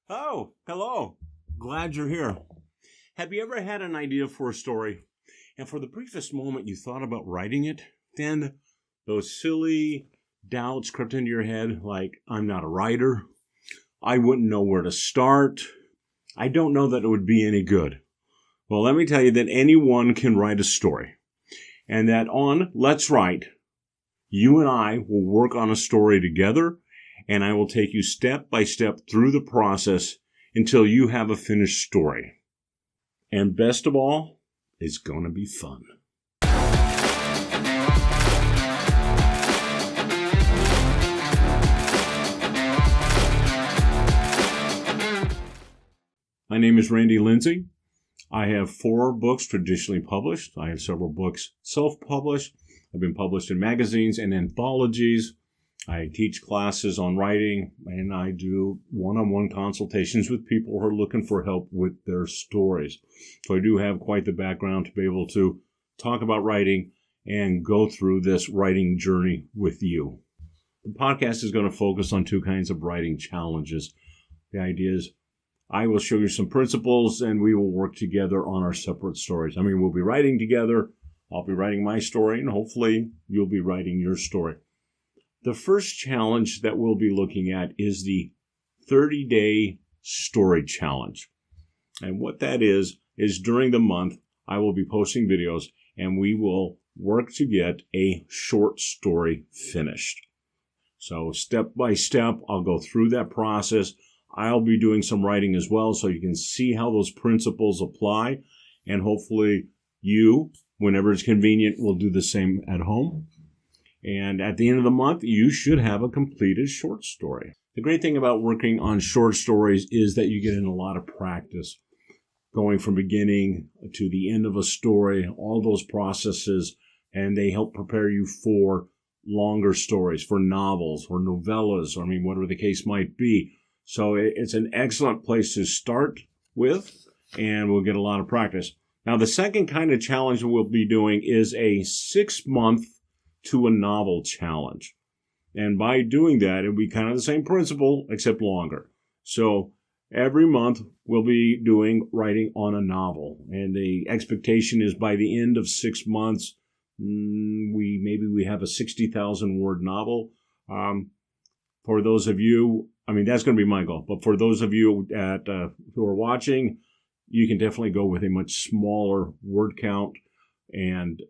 Oh, hello. Glad you're here. Have you ever had an idea for a story, and for the briefest moment you thought about writing it, then those silly doubts crept into your head like, I'm not a writer, I wouldn't know where to start, I don't know that it would be any good. Well, let me tell you that anyone can write a story, and that on Let's Write, you and I will work on a story together, and I will take you step by step through the process until you have a finished story. And best of all, it's going to be fun. My name is Randy Lindsay. I have 4 books traditionally published. I have several books self-published. I've been published in magazines and anthologies. I teach classes on writing, and I do one-on-one consultations with people who are looking for help with their stories. So I do have quite the background to be able to talk about writing and go through this writing journey with you. The podcast is going to focus on 2 kinds of writing challenges. The idea is I will show you some principles, and we will work together on our separate stories. We'll be writing together. I'll be writing my story, and hopefully you'll be writing your story. The first challenge that we'll be looking at is the 30-day story challenge. And what that is during the month, I will be posting videos, and we will work to get a short story finished. So step by step, I'll go through that process. I'll be doing some writing as well, so you can see how those principles apply. And hopefully you, whenever it's convenient, will do the same at home. And at the end of the month, you should have a completed short story. The great thing about working on short stories is that you get in a lot of practice. Going from beginning to the end of a story, all those processes, and they help prepare you for longer stories, for novels or novellas, or whatever the case might be. So it's an excellent place to start with, and we'll get a lot of practice. Now, the second kind of challenge we'll be doing is a 6-month to a novel challenge. And by doing that, it'll be kind of the same principle, except longer. So every month we'll be doing writing on a novel. And the expectation is by the end of 6 months, we have a 60,000 word novel. For those of you, that's going to be my goal. But for those of you who are watching, you can definitely go with a much smaller word count and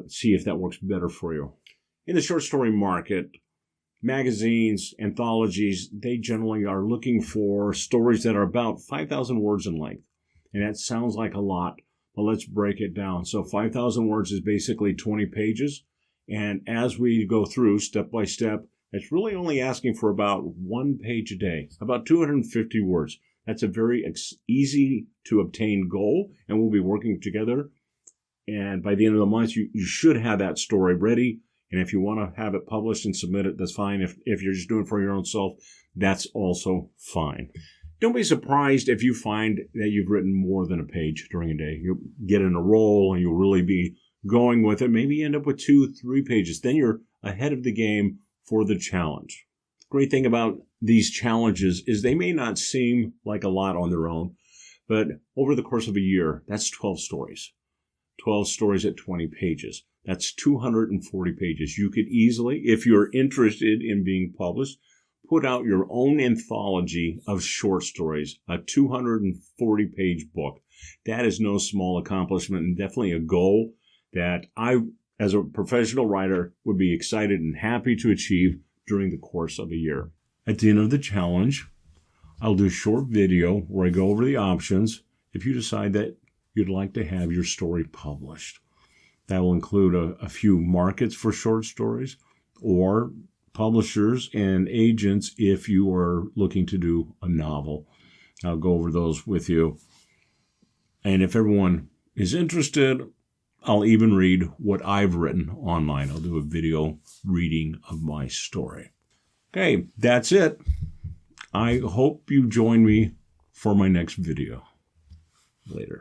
see if that works better for you. In the short story market, magazines, anthologies, they generally are looking for stories that are about 5,000 words in length. And that sounds like a lot, but let's break it down. So 5,000 words is basically 20 pages. And as we go through step by step, it's really only asking for about 1 page a day, about 250 words. That's a very easy to obtain goal, and we'll be working together. And by the end of the month, you should have that story ready. And if you want to have it published and submit it, that's fine. If you're just doing it for your own self, that's also fine. Don't be surprised if you find that you've written more than a page during a day. You'll get in a roll and you'll really be going with it. Maybe you end up with 2-3 pages. Then you're ahead of the game for the challenge. The great thing about these challenges is they may not seem like a lot on their own, but over the course of a year, that's 12 stories. 12 stories at 20 pages. That's 240 pages. You could easily, if you're interested in being published, put out your own anthology of short stories, a 240-page book. That is no small accomplishment and definitely a goal that I, as a professional writer, would be excited and happy to achieve during the course of a year. At the end of the challenge, I'll do a short video where I go over the options if you decide that you'd like to have your story published. That will include a few markets for short stories or publishers and agents if you are looking to do a novel. I'll go over those with you. And if everyone is interested, I'll even read what I've written online. I'll do a video reading of my story. Okay, that's it. I hope you join me for my next video. Later.